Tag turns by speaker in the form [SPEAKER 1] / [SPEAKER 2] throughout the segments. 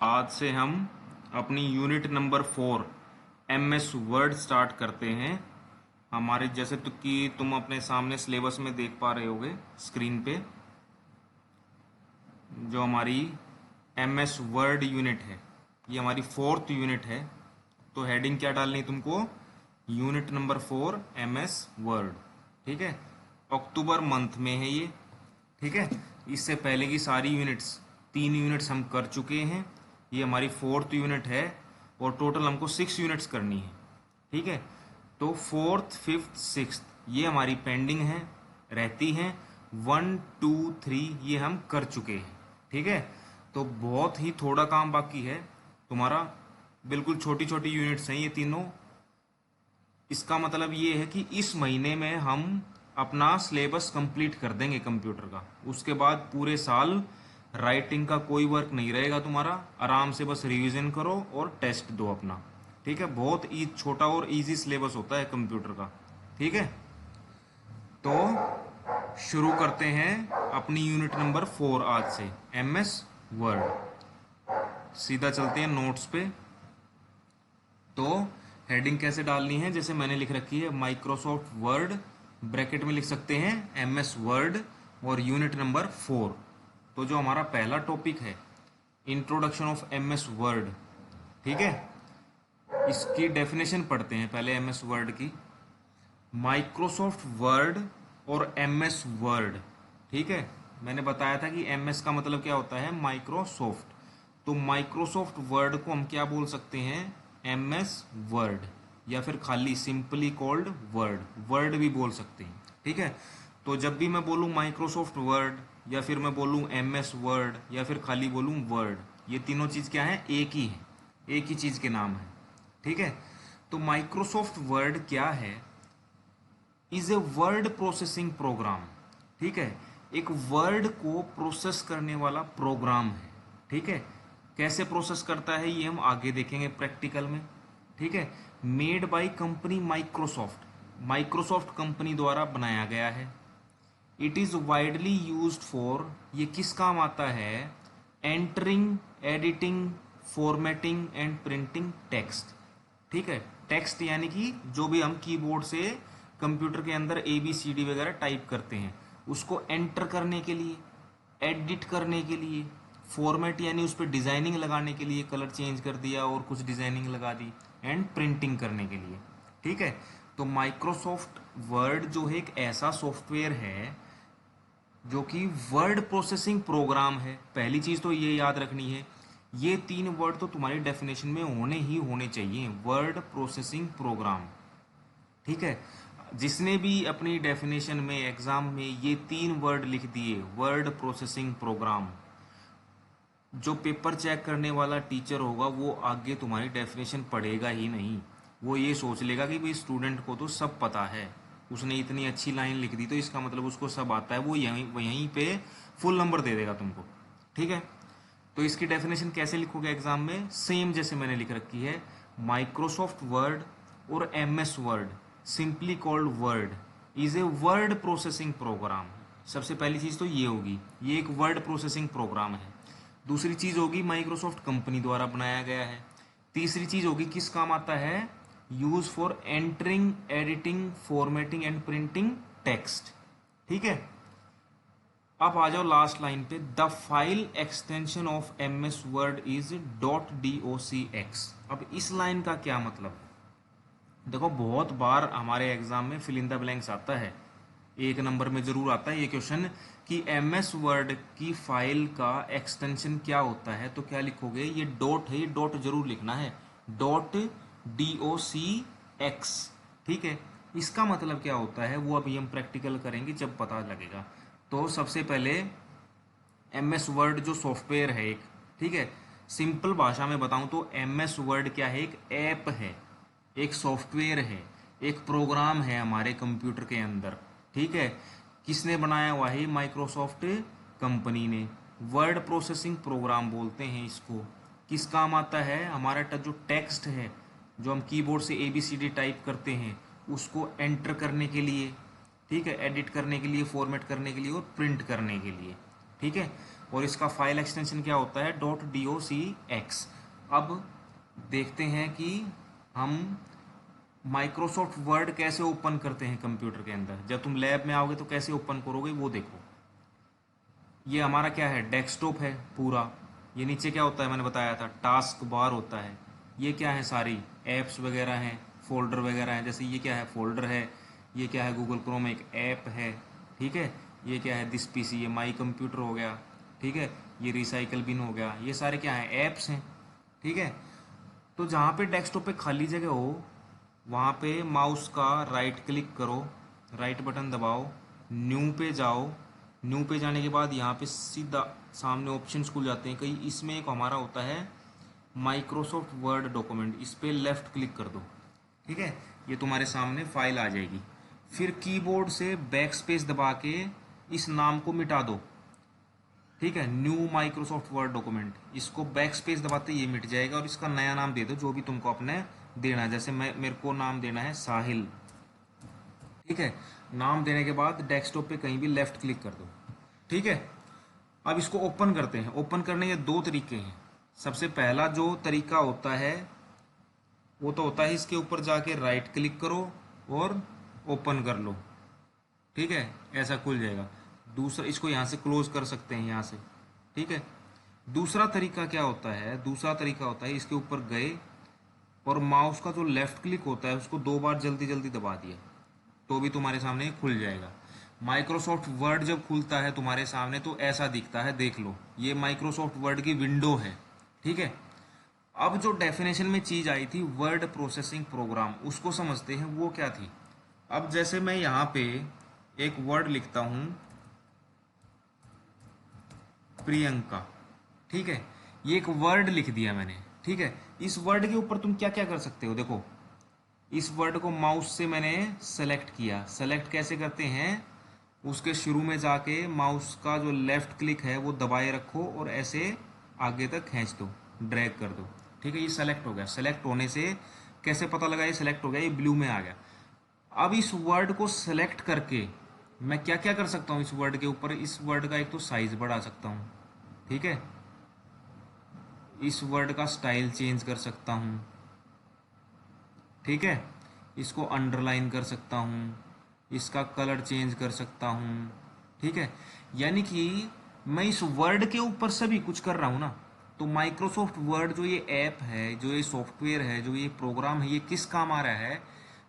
[SPEAKER 1] आज से हम अपनी unit number 4 MS word start करते हैं। हमारे जैसे तो कि तुम अपने सामने सिलेबस में देख पा रहे होगे स्क्रीन पे जो हमारी MS वर्ड यूनिट है, ये हमारी 4th यूनिट है। तो हेडिंग क्या डालनी है तुमको? Unit number 4 MS word. ठीक है, अक्टूबर मंथ में है ये। ठीक है, इससे पहले की सारी यूनिट्स 3 यूनिट्स हम कर चुके हैं। ये हमारी 4th यूनिट है और टोटल हमको 6 यूनिट्स करनी है। ठीक है, तो 4th 5th 6th ये हमारी पेंडिंग है, रहती हैं। 1 2 3 ये हम कर चुके हैं। ठीक है, तो बहुत ही थोड़ा काम बाकी है तुम्हारा। बिल्कुल छोटी छोटी यूनिट्स हैं ये तीनों। इसका मतलब ये है कि इस महीने में हम अपना सिलेबस कंप्लीट कर देंगे कंप्यूटर का। उसके बाद पूरे साल राइटिंग का कोई वर्क नहीं रहेगा तुम्हारा। आराम से बस रिवीजन करो और टेस्ट दो अपना। ठीक है, बहुत छोटा और इजी सिलेबस होता है कंप्यूटर का। ठीक है, तो शुरू करते हैं अपनी यूनिट नंबर 4 आज से MS वर्ड। सीधा चलते हैं नोट्स पे। तो हेडिंग कैसे डालनी है? जैसे मैंने लिख रखी है माइक्रोसॉफ्ट वर्ड, ब्रैकेट में लिख सकते हैं MS वर्ड और यूनिट नंबर 4। तो जो हमारा पहला टॉपिक है इंट्रोडक्शन ऑफ MS वर्ड। ठीक है, इसकी डेफिनेशन पढ़ते हैं पहले MS वर्ड की। माइक्रोसॉफ्ट वर्ड और MS वर्ड। ठीक है, मैंने बताया था कि MS का मतलब क्या होता है? माइक्रोसॉफ्ट। तो माइक्रोसॉफ्ट वर्ड को हम क्या बोल सकते हैं? MS वर्ड, या फिर खाली सिंपली कॉल्ड वर्ड, वर्ड भी बोल सकते हैं। ठीक है, तो जब भी मैं बोलूँ माइक्रोसॉफ्ट वर्ड, या फिर मैं बोलूँ MS वर्ड, या फिर खाली बोलूँ वर्ड, ये तीनों चीज़ क्या है? एक ही है, एक ही चीज़ के नाम है। ठीक है, तो माइक्रोसॉफ्ट वर्ड क्या है? Is a word processing program. ठीक है, एक वर्ड को प्रोसेस करने वाला प्रोग्राम है। ठीक है, कैसे प्रोसेस करता है ये हम आगे देखेंगे प्रैक्टिकल में। ठीक है, made by company Microsoft, Microsoft company द्वारा बनाया गया है। It is widely used for, ये किस काम आता है? Entering, editing, formatting and printing text. ठीक है, टेक्स्ट यानी कि जो भी हम कीबोर्ड से कंप्यूटर के अंदर ABCD वगैरह टाइप करते हैं, उसको एंटर करने के लिए, एडिट करने के लिए, फॉर्मेट यानी उस पर डिजाइनिंग लगाने के लिए, कलर चेंज कर दिया और कुछ डिजाइनिंग लगा दी, एंड प्रिंटिंग करने के लिए। ठीक है, तो माइक्रोसॉफ्ट वर्ड जो है एक ऐसा सॉफ्टवेयर है जो कि वर्ड प्रोसेसिंग प्रोग्राम है। पहली चीज तो ये याद रखनी है, ये 3 वर्ड तो तुम्हारी डेफिनेशन में होने ही होने चाहिए, वर्ड प्रोसेसिंग प्रोग्राम। ठीक है, जिसने भी अपनी डेफिनेशन में एग्जाम में ये 3 वर्ड लिख दिए, वर्ड प्रोसेसिंग प्रोग्राम, जो पेपर चेक करने वाला टीचर होगा वो आगे तुम्हारी डेफिनेशन पढ़ेगा ही नहीं। वो ये सोच लेगा कि भाई स्टूडेंट को तो सब पता है, उसने इतनी अच्छी लाइन लिख दी तो इसका मतलब उसको सब आता है। वो यहीं पे फुल नंबर दे देगा तुमको। ठीक है, तो इसकी डेफिनेशन कैसे लिखोगे एग्जाम में? सेम जैसे मैंने लिख रखी है, माइक्रोसॉफ्ट वर्ड और MS word, simply called word, is a word processing program. सबसे पहली चीज तो ये होगी, ये एक वर्ड प्रोसेसिंग प्रोग्राम है। दूसरी चीज होगी माइक्रोसॉफ्ट कंपनी द्वारा बनाया गया है। तीसरी चीज होगी किस काम आता है? Use for entering, editing, formatting and printing text. ठीक है, अब आ जाओ लास्ट लाइन पे। The file extension of MS word is .docx। अब इस लाइन का क्या मतलब? देखो, बहुत बार हमारे एग्जाम में फिल इन द ब्लैंक्स आता है, 1 नंबर में जरूर आता है ये क्वेश्चन कि MS वर्ड की फाइल का एक्सटेंशन क्या होता है। तो क्या लिखोगे? ये डॉट है, ये डॉट जरूर लिखना है, .docx। ठीक है, इसका मतलब क्या होता है वो अभी हम प्रैक्टिकल करेंगे जब पता लगेगा। तो सबसे पहले MS वर्ड जो सॉफ्टवेयर है एक, ठीक है, सिंपल भाषा में बताऊं तो MS वर्ड क्या है? एक ऐप है, एक सॉफ्टवेयर है, एक प्रोग्राम है हमारे कंप्यूटर के अंदर। ठीक है, किसने बनाया हुआ है? माइक्रोसॉफ्ट कंपनी ने। वर्ड प्रोसेसिंग प्रोग्राम बोलते हैं इसको। किस काम आता है? हमारा जो टेक्स्ट है, जो हम कीबोर्ड से ABCD टाइप करते हैं, उसको एंटर करने के लिए, ठीक है, एडिट करने के लिए, फॉर्मेट करने के लिए और प्रिंट करने के लिए। ठीक है, और इसका फाइल एक्सटेंशन क्या होता है, .docx। अब देखते हैं कि हम माइक्रोसॉफ्ट वर्ड कैसे ओपन करते हैं कंप्यूटर के अंदर। जब तुम लैब में आओगे तो कैसे ओपन करोगे वो देखो। ये हमारा क्या है, डेस्कटॉप है पूरा। ये नीचे क्या होता है, मैंने बताया था टास्क बार होता है। ये क्या है, सारी एप्स वगैरह हैं, फोल्डर वगैरह हैं। जैसे ये क्या है, फोल्डर है। ये क्या है, गूगल क्रोम एक ऐप है। ठीक है, ये क्या है, दिस पीसी, ये माई कंप्यूटर हो गया। ठीक है, ये रिसाइकल बिन हो गया। ये सारे क्या है, ऐप्स हैं। ठीक है, तो जहाँ पे डेस्कटॉप पे खाली जगह हो वहाँ पे माउस का राइट क्लिक करो, राइट बटन दबाओ, न्यू पे जाओ। न्यू पे जाने के बाद यहाँ पे सीधा सामने ऑप्शंस खुल जाते हैं कई। इसमें एक हमारा होता है माइक्रोसॉफ्ट वर्ड डॉक्यूमेंट, इस पर लेफ्ट क्लिक कर दो। ठीक है, ये तुम्हारे सामने फाइल आ जाएगी। फिर कीबोर्ड से बैक स्पेस दबा के इस नाम को मिटा दो। ठीक है, न्यू माइक्रोसॉफ्ट वर्ड डॉक्यूमेंट, इसको बैक स्पेस दबाते ये मिट जाएगा। और इसका नया नाम दे दो जो भी तुमको अपने देना है। जैसे मेरे को नाम देना है साहिल। ठीक है, नाम देने के बाद डेस्कटॉप पे कहीं भी लेफ्ट क्लिक कर दो। ठीक है, अब इसको ओपन करते हैं। ओपन करने के दो तरीके हैं। सबसे पहला जो तरीका होता है वो तो होता है इसके ऊपर जाके राइट क्लिक करो और ओपन कर लो। ठीक है, ऐसा खुल जाएगा। दूसरा, इसको यहाँ से क्लोज कर सकते हैं यहाँ से। ठीक है, दूसरा तरीका क्या होता है, दूसरा तरीका होता है इसके ऊपर गए और माउस का जो लेफ्ट क्लिक होता है उसको 2 बार जल्दी जल्दी दबा दिया तो भी तुम्हारे सामने ये खुल जाएगा। माइक्रोसॉफ्ट वर्ड जब खुलता है तुम्हारे सामने तो ऐसा दिखता है, देख लो ये माइक्रोसॉफ्ट वर्ड की विंडो है। ठीक है, अब जो डेफिनेशन में चीज आई थी वर्ड प्रोसेसिंग प्रोग्राम, उसको समझते हैं वो क्या थी। अब जैसे मैं यहाँ पे एक वर्ड लिखता हूँ प्रियंका। ठीक है, ये एक वर्ड लिख दिया मैंने। ठीक है, इस वर्ड के ऊपर तुम क्या क्या कर सकते हो, देखो इस वर्ड को माउस से मैंने सेलेक्ट किया। सेलेक्ट कैसे करते हैं, उसके शुरू में जाके माउस का जो लेफ्ट क्लिक है वो दबाए रखो और ऐसे आगे तक खींच दो, ड्रैग कर दो। ठीक है, ये सेलेक्ट हो गया। सेलेक्ट होने से कैसे पता लगा ये सेलेक्ट हो गया, ये ब्लू में आ गया। अब इस वर्ड को सेलेक्ट करके मैं क्या क्या कर सकता हूँ इस वर्ड के ऊपर, इस वर्ड का एक तो साइज बढ़ा सकता हूँ। ठीक है, इस वर्ड का स्टाइल चेंज कर सकता हूँ। ठीक है, इसको अंडरलाइन कर सकता हूँ, इसका कलर चेंज कर सकता हूँ। ठीक है, यानी कि मैं इस वर्ड के ऊपर से भी कुछ कर रहा हूँ ना। तो माइक्रोसॉफ्ट वर्ड जो ये ऐप है, जो ये सॉफ्टवेयर है, जो ये प्रोग्राम है, ये किस काम आ रहा है,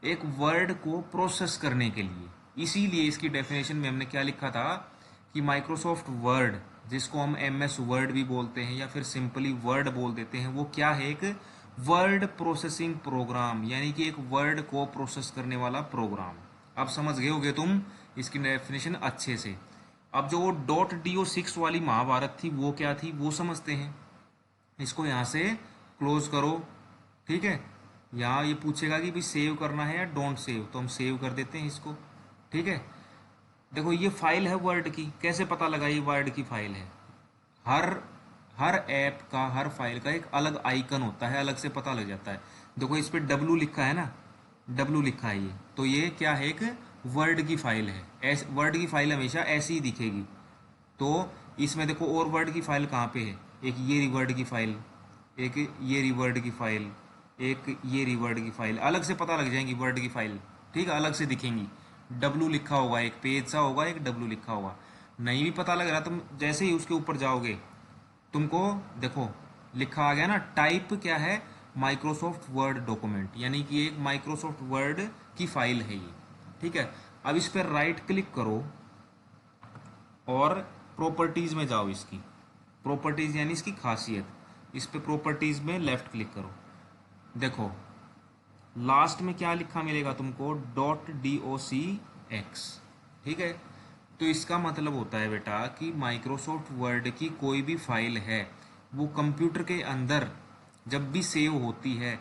[SPEAKER 1] एक वर्ड को प्रोसेस करने के लिए। इसीलिए इसकी डेफिनेशन में हमने क्या लिखा था कि माइक्रोसॉफ्ट वर्ड, जिसको हम MS वर्ड भी बोलते हैं या फिर सिंपली वर्ड बोल देते हैं, वो क्या है, एक वर्ड प्रोसेसिंग प्रोग्राम, यानी कि एक वर्ड को प्रोसेस करने वाला प्रोग्राम। अब समझ गए होगे तुम इसकी डेफिनेशन अच्छे से। अब जो वो .do6 वाली महाभारत थी वो क्या थी वो समझते हैं। इसको यहाँ से क्लोज करो। ठीक है, यहाँ ये पूछेगा कि भाई सेव करना है या डोंट सेव, तो हम सेव कर देते हैं इसको। ठीक है, देखो ये फाइल है वर्ड की, कैसे पता लगा ये वर्ड की फाइल है। हर हर ऐप का, हर फाइल का एक अलग आइकन होता है, अलग से पता लग जाता है। देखो इस पे W लिखा है ना, W लिखा है ये, तो ये क्या है, एक वर्ड की फाइल है। वर्ड की फाइल हमेशा ऐसी ही दिखेगी। तो इसमें देखो और वर्ड की फाइल कहाँ पे है, एक ये रिवर्ड की फाइल, एक ये रिवर्ड की फाइल, एक ये रिवर्ड की फाइल, अलग से पता लग जाएंगी वर्ड की फाइल। ठीक है, अलग से दिखेंगी। W लिखा होगा, एक पेज सा होगा, एक W लिखा होगा। नहीं भी पता लग रहा, तुम जैसे ही उसके ऊपर जाओगे तुमको देखो लिखा आ गया ना, टाइप क्या है, माइक्रोसॉफ्ट वर्ड डॉक्यूमेंट, यानी कि एक माइक्रोसॉफ्ट वर्ड की फाइल है ये। ठीक है, अब इस पर राइट क्लिक करो और प्रॉपर्टीज में जाओ। इसकी प्रॉपर्टीज यानी इसकी खासियत, इस पे प्रॉपर्टीज में लेफ्ट क्लिक करो। देखो लास्ट में क्या लिखा मिलेगा तुमको, .docx। ठीक है, तो इसका मतलब होता है बेटा कि माइक्रोसॉफ्ट वर्ड की कोई भी फाइल है वो कंप्यूटर के अंदर जब भी सेव होती है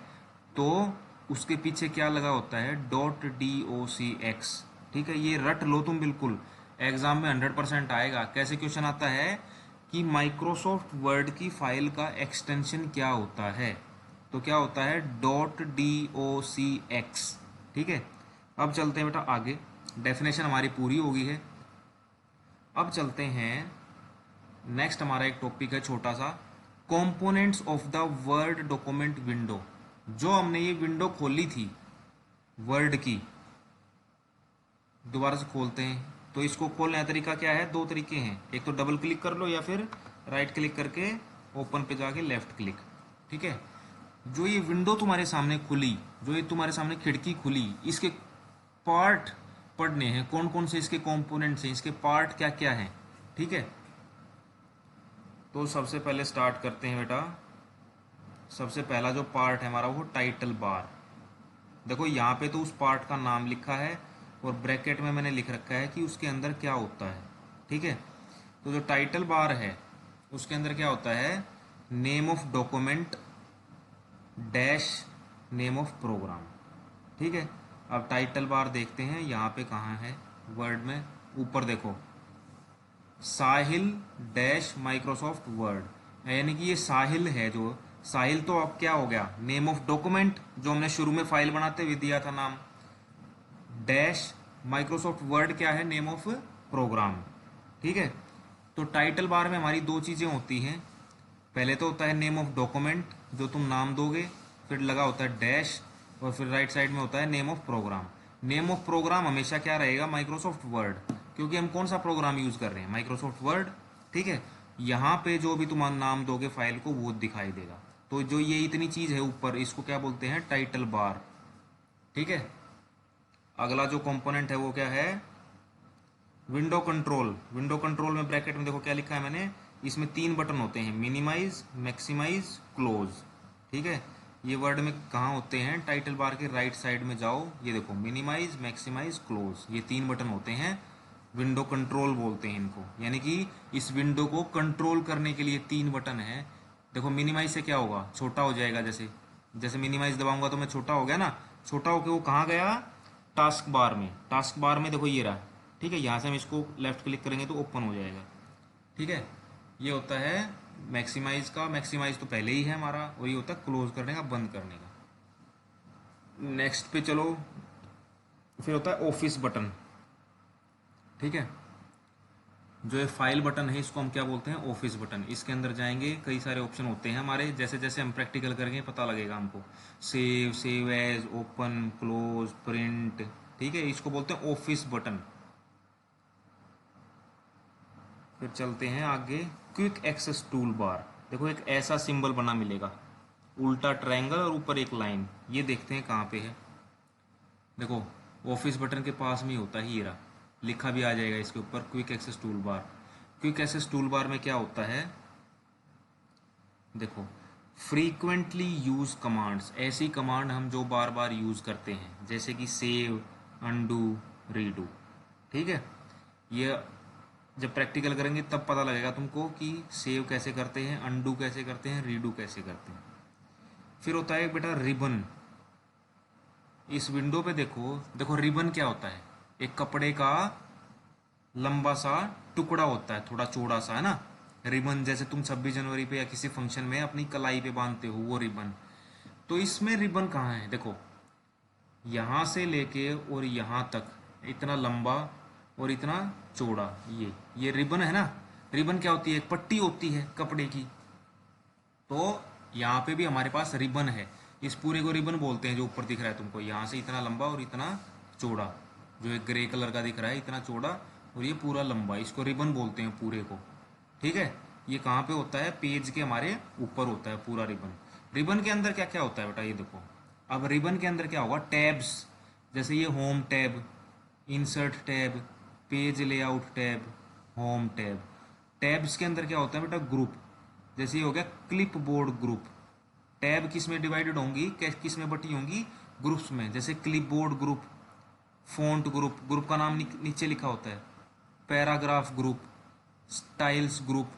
[SPEAKER 1] तो उसके पीछे क्या लगा होता है, .docx। ठीक है, ये रट लो तुम, बिल्कुल एग्जाम में 100% आएगा। कैसे क्वेश्चन आता है कि माइक्रोसॉफ्ट वर्ड की फाइल का एक्सटेंशन क्या होता है, तो क्या होता है, .docx। ठीक है, अब चलते हैं बेटा आगे, डेफिनेशन हमारी पूरी हो गई है। अब चलते हैं नेक्स्ट हमारा एक टॉपिक है छोटा सा, components of the word document window. जो हमने ये विंडो खोली थी वर्ड की, दोबारा से खोलते हैं तो इसको खोलने का तरीका क्या है, दो तरीके हैं, एक तो डबल क्लिक कर लो या फिर राइट क्लिक करके ओपन पे जाके लेफ्ट क्लिक। ठीक है, जो ये विंडो तुम्हारे सामने खुली, जो ये तुम्हारे सामने खिड़की खुली, इसके पार्ट पढ़ने हैं, कौन कौन से इसके कंपोनेंट्स हैं, इसके पार्ट क्या क्या हैं। ठीक है, तो सबसे पहले स्टार्ट करते हैं बेटा। सबसे पहला जो पार्ट है हमारा वो टाइटल बार। देखो यहाँ पे तो उस पार्ट का नाम लिखा है और ब्रैकेट में मैंने लिख रखा है कि उसके अंदर क्या होता है। ठीक है, तो जो टाइटल बार है उसके अंदर क्या होता है, name of document dash name of program. ठीक है, अब टाइटल बार देखते हैं यहाँ पे कहाँ है वर्ड में, ऊपर देखो, साहिल डैश माइक्रोसॉफ्ट वर्ड, यानी कि ये साहिल है। जो साहिल तो अब क्या हो गया, नेम ऑफ डॉक्यूमेंट जो हमने शुरू में फाइल बनाते हुए दिया था नाम, डैश माइक्रोसॉफ्ट वर्ड क्या है, नेम ऑफ प्रोग्राम। ठीक है, तो टाइटल बार में हमारी दो चीजें होती हैं, पहले तो होता है नेम ऑफ डॉक्यूमेंट जो तुम नाम दोगे, फिर लगा होता है डैश, और फिर राइट साइड में होता है name of program. Name of program हमेशा क्या रहेगा, माइक्रोसॉफ्ट वर्ड, क्योंकि हम कौन सा प्रोग्राम यूज कर रहे हैं, माइक्रोसॉफ्ट वर्ड। ठीक है, यहाँ पे जो भी तुम नाम दोगे फाइल को वो दिखाई देगा। तो जो ये इतनी चीज है ऊपर, इसको क्या बोलते हैं, टाइटल बार। ठीक है, अगला जो कंपोनेंट है वो क्या है, विंडो कंट्रोल। विंडो कंट्रोल में ब्रैकेट में देखो क्या लिखा है मैंने, इसमें तीन बटन होते हैं, मिनिमाइज, मैक्सिमाइज, क्लोज। ठीक है, ये वर्ड में कहाँ होते हैं, टाइटल बार के राइट साइड में जाओ, ये देखो मिनिमाइज, मैक्सिमाइज, क्लोज, ये तीन बटन होते हैं, विंडो कंट्रोल बोलते हैं इनको। यानी कि इस विंडो को कंट्रोल करने के लिए तीन बटन है। देखो मिनिमाइज से क्या होगा, छोटा हो जाएगा, जैसे जैसे मिनिमाइज दबाऊंगा तो मैं छोटा हो गया ना, छोटा होके वो कहाँ गया, टास्क बार में। टास्क बार में देखो ये रहा। ठीक है, यहाँ से हम इसको लेफ्ट क्लिक करेंगे तो ओपन हो जाएगा। ठीक है, ये होता है मैक्सिमाइज का, मैक्सिमाइज तो पहले ही है हमारा, और ये होता है क्लोज करने का, बंद करने का। नेक्स्ट पे चलो, फिर होता है ऑफिस बटन। ठीक है, जो ये फाइल बटन है इसको हम क्या बोलते हैं, ऑफिस बटन। इसके अंदर जाएंगे, कई सारे ऑप्शन होते हैं हमारे, जैसे जैसे हम प्रैक्टिकल करेंगे पता लगेगा हमको, save, save as, open, close, print. ठीक है, इसको बोलते हैं ऑफिस बटन। फिर चलते हैं आगे, क्विक एक्सेस टूल बार। देखो एक ऐसा सिंबल बना मिलेगा, उल्टा ट्रायंगल और ऊपर एक लाइन, ये देखते हैं कहाँ पे है। देखो ऑफिस बटन के पास में ही होता है, ये रहा, लिखा भी आ जाएगा इसके ऊपर, quick access tool bar. Quick access tool bar में क्या होता है, देखो फ्रीक्वेंटली यूज कमांड्स, ऐसी कमांड हम जो बार बार यूज करते हैं, जैसे कि सेव, अनडू, रीडू। ठीक है, ये जब प्रैक्टिकल करेंगे तब पता लगेगा तुमको कि सेव कैसे करते हैं, अनडू कैसे करते हैं, रीडू कैसे करते हैं। फिर होता है बेटा रिबन। इस विंडो पे देखो, देखो रिबन क्या होता है, एक कपड़े का लंबा सा टुकड़ा होता है, थोड़ा चौड़ा सा, है ना। रिबन जैसे तुम 26 जनवरी पे या किसी फंक्शन में अपनी कलाई पे बांधते हो, वो रिबन। तो इसमें रिबन कहाँ है, देखो यहां से लेके और यहां तक इतना लंबा और इतना चौड़ा, ये रिबन है ना। रिबन क्या होती है, एक पट्टी होती है कपड़े की। तो यहाँ पे भी हमारे पास रिबन है, इस पूरे को रिबन बोलते हैं, जो ऊपर दिख रहा है तुमको, यहाँ से इतना लंबा और इतना चौड़ा, जो एक ग्रे कलर का दिख रहा है, इतना चौड़ा और ये पूरा लंबा, इसको रिबन बोलते हैं पूरे को। ठीक है, ये कहाँ पे होता है, पेज के हमारे ऊपर होता है पूरा रिबन। रिबन के अंदर क्या क्या होता है बेटा, ये देखो। अब रिबन के अंदर क्या होगा, टैब्स, जैसे ये home tab, insert tab, page layout tab, home tab. Tabs के अंदर क्या होता है बेटा, ग्रुप, जैसे ये हो गया क्लिप बोर्ड ग्रुप। टैब किस में डिवाइडेड होंगी, किस में बटी होंगी, ग्रुप्स में, जैसे clip board group, font group, group का नाम नीचे लिखा होता है, paragraph group, styles group,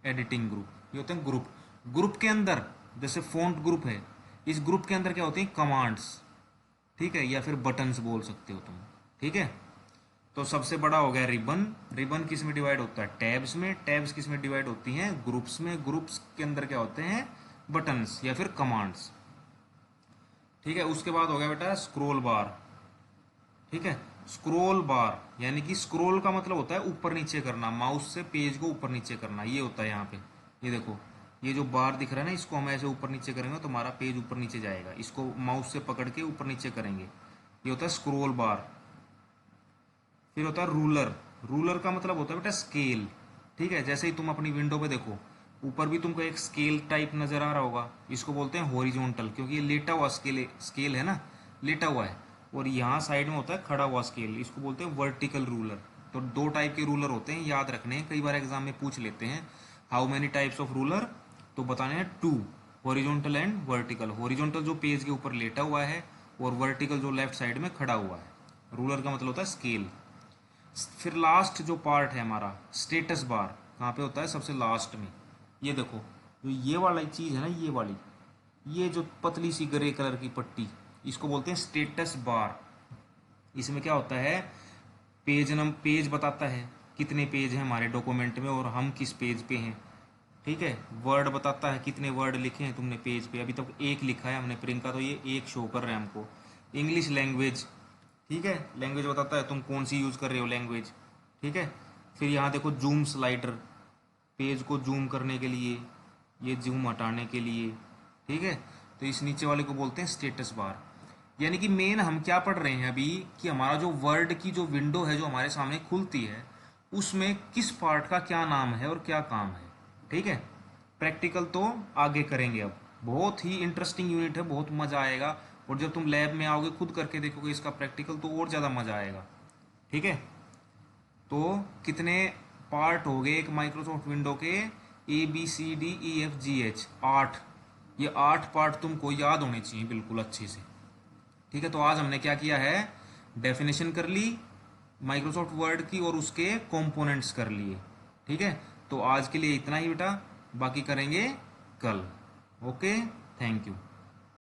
[SPEAKER 1] editing group, ये होते हैं ग्रुप। ग्रुप के अंदर जैसे फॉन्ट ग्रुप है, इस ग्रुप के अंदर क्या होती है, कमांड्स। ठीक है, या फिर बटन्स बोल सकते हो तुम। ठीक है, तो सबसे बड़ा हो गया रिबन। रिबन किस में डिवाइड होता है, टैब्स में। टैब्स किस में डिवाइड होती हैं, ग्रुप्स में। ग्रुप्स के अंदर क्या होते हैं, बटन्स या फिर कमांड्स। ठीक है, उसके बाद हो गया बेटा स्क्रोल बार। ठीक है, स्क्रोल बार, यानी कि स्क्रोल का मतलब होता है ऊपर नीचे करना, माउस से पेज को ऊपर नीचे करना, ये होता है यहाँ पे। ये देखो, ये जो बार दिख रहा है ना, इसको हम ऐसे ऊपर नीचे करेंगे तो हमारा पेज ऊपर नीचे जाएगा, इसको माउस से पकड़ के ऊपर नीचे करेंगे, ये होता है स्क्रोल बार। फिर होता है रूलर। रूलर का मतलब होता है बेटा स्केल, ठीक है। जैसे ही तुम अपनी विंडो पे देखो, ऊपर भी तुमको एक स्केल टाइप नजर आ रहा होगा, इसको बोलते हैं हॉरिजॉन्टल, क्योंकि ये लेटा हुआ स्केल है ना, लेटा हुआ है। और यहाँ साइड में होता है खड़ा हुआ स्केल, इसको बोलते हैं वर्टिकल रूलर। तो दो टाइप के रूलर होते हैं, याद रखने हैं, कई बार एग्जाम में पूछ लेते हैं how many types of ruler, तो बताने हैं 2, हॉरिजॉन्टल एंड वर्टिकल। हॉरिजॉन्टल जो पेज के ऊपर लेटा हुआ है, और वर्टिकल जो लेफ्ट साइड में खड़ा हुआ है। रूलर का मतलब होता है स्केल। फिर लास्ट जो पार्ट है हमारा, स्टेटस बार, कहाँ पे होता है? सबसे लास्ट में। ये देखो, जो ये वाला चीज है ना, ये वाली, ये जो पतली सी ग्रे कलर की पट्टी, इसको बोलते हैं स्टेटस बार। इसमें क्या होता है? पेज बताता है कितने पेज हैं हमारे डॉक्यूमेंट में और हम किस पेज पे हैं, ठीक है। वर्ड बताता है कितने वर्ड लिखे हैं तुमने पेज पे, अभी तक एक लिखा है हमने प्रियंका, तो ये एक शो कर रहे हैं हमको। इंग्लिश लैंग्वेज, ठीक है, लैंग्वेज बताता है तुम कौन सी यूज कर रहे हो लैंग्वेज, ठीक है। फिर यहाँ देखो जूम स्लाइडर, पेज को जूम करने के लिए, ये जूम हटाने के लिए, ठीक है। तो इस नीचे वाले को बोलते हैं स्टेटस बार। यानी कि मेन हम क्या पढ़ रहे हैं अभी, कि हमारा जो वर्ड की जो विंडो है जो हमारे सामने खुलती है, उसमें किस पार्ट का क्या नाम है और क्या काम है, ठीक है। प्रैक्टिकल तो आगे करेंगे अब, बहुत ही इंटरेस्टिंग यूनिट है, बहुत मजा आएगा। और जब तुम लैब में आओगे खुद करके देखोगे इसका प्रैक्टिकल, तो और ज़्यादा मजा आएगा, ठीक है। तो कितने पार्ट हो गए एक माइक्रोसॉफ्ट विंडो के? ABCDEFGH, 8। ये 8 पार्ट तुमको याद होने चाहिए बिल्कुल अच्छे से, ठीक है। तो आज हमने क्या किया है? डेफिनेशन कर ली माइक्रोसॉफ्ट वर्ड की और उसके कंपोनेंट्स कर लिए, ठीक है। तो आज के लिए इतना ही बेटा, बाकी करेंगे कल। Okay, thank you.